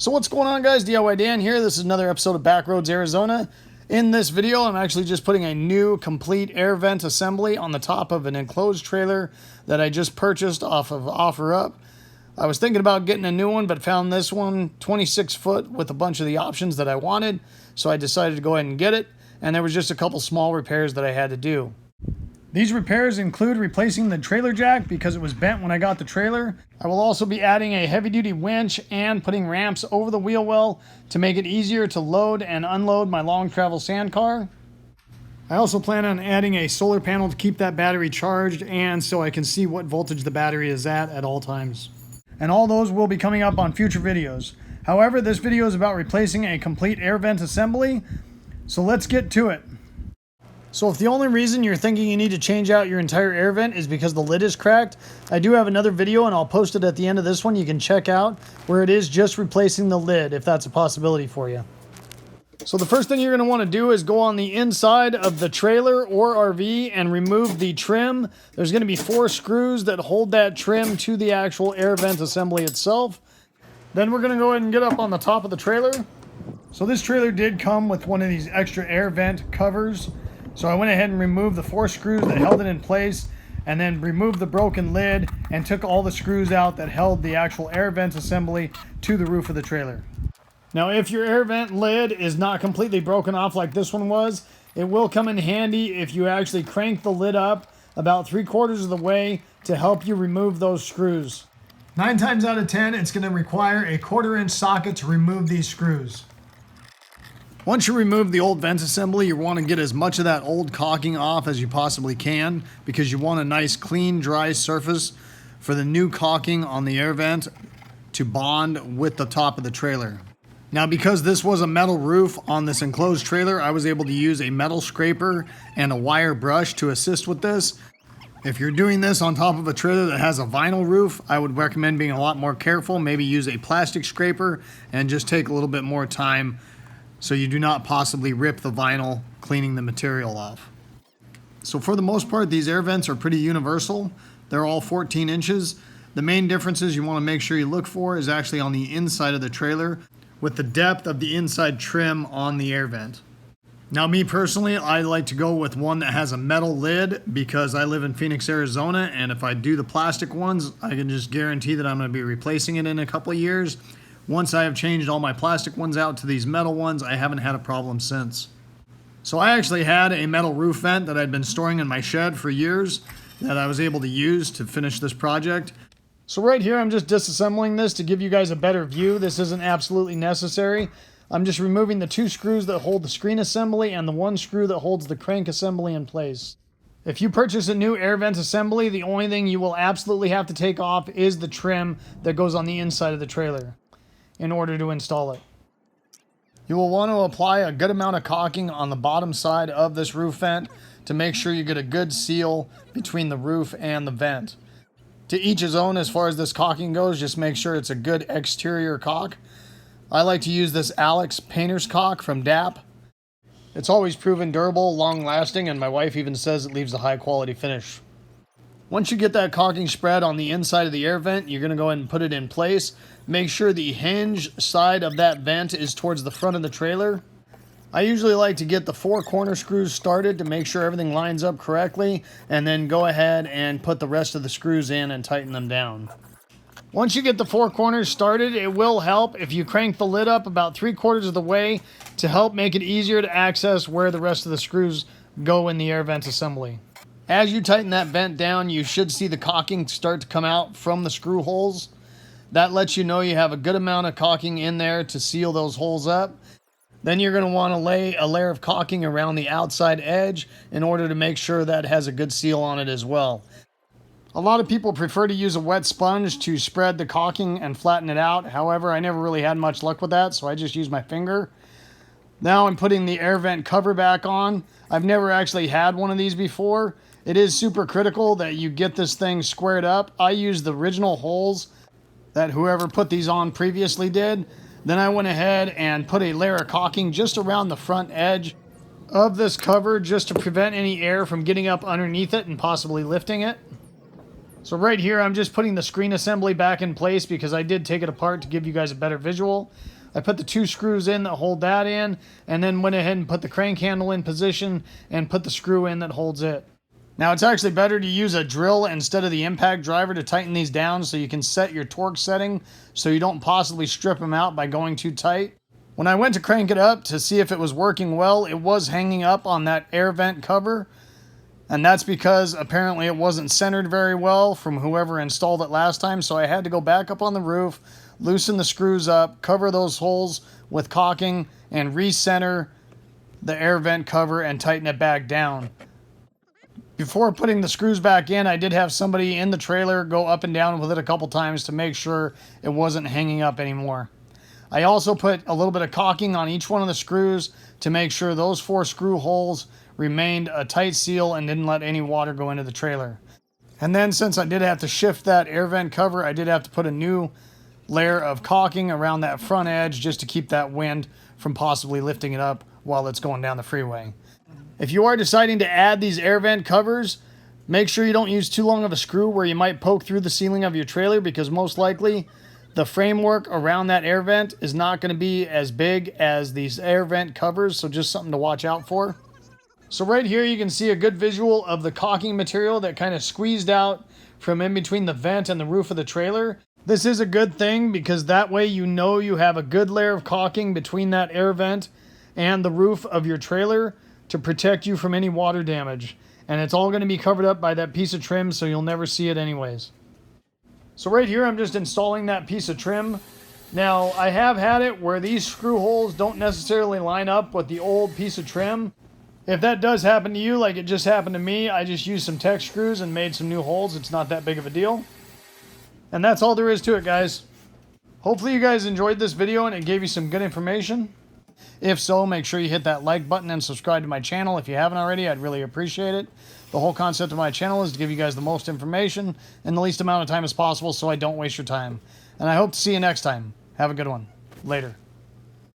So what's going on, guys? DIY Dan here. This is another episode of Backroads, Arizona. In this video, I'm actually just putting a new complete air vent assembly on the top of an enclosed trailer that I just purchased off of OfferUp. I was thinking about getting a new one, but found this one 26 foot with a bunch of the options that I wanted. So I decided to go ahead and get it. And there was just a couple small repairs that I had to do. These repairs include replacing the trailer jack because it was bent when I got the trailer. I will also be adding a heavy-duty winch and putting ramps over the wheel well to make it easier to load and unload my long travel sand car. I also plan on adding a solar panel to keep that battery charged and so I can see what voltage the battery is at all times. And all those will be coming up on future videos. However, this video is about replacing a complete air vent assembly, so let's get to it. So if the only reason you're thinking you need to change out your entire air vent is because the lid is cracked, I do have another video and I'll post it at the end of this one. You can check out where it is just replacing the lid if that's a possibility for you. So the first thing you're going to want to do is go on the inside of the trailer or RV and remove the trim. There's going to be 4 screws that hold that trim to the actual air vent assembly itself. Then we're going to go ahead and get up on the top of the trailer. So this trailer did come with one of these extra air vent covers. So I went ahead and removed the 4 screws that held it in place and then removed the broken lid and took all the screws out that held the actual air vent assembly to the roof of the trailer. Now if your air vent lid is not completely broken off like this one was, it will come in handy if you actually crank the lid up about 3/4 of the way to help you remove those screws. 9 times out of 10, it's going to require a 1/4 inch socket to remove these screws. Once you remove the old vent assembly, you want to get as much of that old caulking off as you possibly can because you want a nice clean dry surface for the new caulking on the air vent to bond with the top of the trailer. Now because this was a metal roof on this enclosed trailer, I was able to use a metal scraper and a wire brush to assist with this. If you're doing this on top of a trailer that has a vinyl roof, I would recommend being a lot more careful. Maybe use a plastic scraper and just take a little bit more time so you do not possibly rip the vinyl cleaning the material off. So for the most part, these air vents are pretty universal. They're all 14 inches. The main differences you want to make sure you look for is actually on the inside of the trailer with the depth of the inside trim on the air vent. Now me personally, I like to go with one that has a metal lid because I live in Phoenix, Arizona, and if I do the plastic ones, I can just guarantee that I'm going to be replacing it in a couple of years. Once I have changed all my plastic ones out to these metal ones, I haven't had a problem since. So I actually had a metal roof vent that I'd been storing in my shed for years that I was able to use to finish this project. So right here, I'm just disassembling this to give you guys a better view. This isn't absolutely necessary. I'm just removing the 2 screws that hold the screen assembly and the 1 screw that holds the crank assembly in place. If you purchase a new air vent assembly, the only thing you will absolutely have to take off is the trim that goes on the inside of the trailer in order to install it. You will want to apply a good amount of caulking on the bottom side of this roof vent to make sure you get a good seal between the roof and the vent. To each his own as far as this caulking goes, just make sure it's a good exterior caulk. I like to use this Alex painter's caulk from DAP. It's always proven durable, long lasting, and my wife even says it leaves a high quality finish. Once you get that caulking spread on the inside of the air vent, you're going to go ahead and put it in place. Make sure the hinge side of that vent is towards the front of the trailer. I usually like to get the 4 corner screws started to make sure everything lines up correctly, and then go ahead and put the rest of the screws in and tighten them down. Once you get the 4 corners started, it will help if you crank the lid up about 3/4 of the way to help make it easier to access where the rest of the screws go in the air vent assembly. As you tighten that vent down, you should see the caulking start to come out from the screw holes. That lets you know you have a good amount of caulking in there to seal those holes up. Then you're going to want to lay a layer of caulking around the outside edge in order to make sure that has a good seal on it as well. A lot of people prefer to use a wet sponge to spread the caulking and flatten it out. However, I never really had much luck with that, so I just use my finger. Now I'm putting the air vent cover back on. I've never actually had one of these before. It is super critical that you get this thing squared up. I used the original holes that whoever put these on previously did. Then I went ahead and put a layer of caulking just around the front edge of this cover just to prevent any air from getting up underneath it and possibly lifting it. So right here, I'm just putting the screen assembly back in place because I did take it apart to give you guys a better visual. I put the 2 screws in that hold that in, and then went ahead and put the crank handle in position and put the screw in that holds it. Now it's actually better to use a drill instead of the impact driver to tighten these down so you can set your torque setting so you don't possibly strip them out by going too tight. When I went to crank it up to see if it was working well, it was hanging up on that air vent cover. And that's because apparently it wasn't centered very well from whoever installed it last time. So I had to go back up on the roof, loosen the screws up, cover those holes with caulking, and recenter the air vent cover and tighten it back down. Before putting the screws back in, I did have somebody in the trailer go up and down with it a couple times to make sure it wasn't hanging up anymore. I also put a little bit of caulking on each one of the screws to make sure those 4 screw holes remained a tight seal and didn't let any water go into the trailer. And then since I did have to shift that air vent cover, I did have to put a new layer of caulking around that front edge just to keep that wind from possibly lifting it up while it's going down the freeway. If you are deciding to add these air vent covers, make sure you don't use too long of a screw where you might poke through the ceiling of your trailer, because most likely the framework around that air vent is not going to be as big as these air vent covers, so just something to watch out for. So right here you can see a good visual of the caulking material that kind of squeezed out from in between the vent and the roof of the trailer. This is a good thing because that way you know you have a good layer of caulking between that air vent and the roof of your trailer to protect you from any water damage. And it's all going to be covered up by that piece of trim, so you'll never see it anyways. So right here I'm just installing that piece of trim. Now I have had it where these screw holes don't necessarily line up with the old piece of trim. If that does happen to you, like it just happened to me, I just used some Tex screws and made some new holes. It's not that big of a deal. And that's all there is to it, guys. Hopefully you guys enjoyed this video and it gave you some good information. If so, make sure you hit that like button and subscribe to my channel if you haven't already. I'd really appreciate it. The whole concept of my channel is to give you guys the most information in the least amount of time as possible so I don't waste your time. And I hope to see you next time. Have a good one. Later.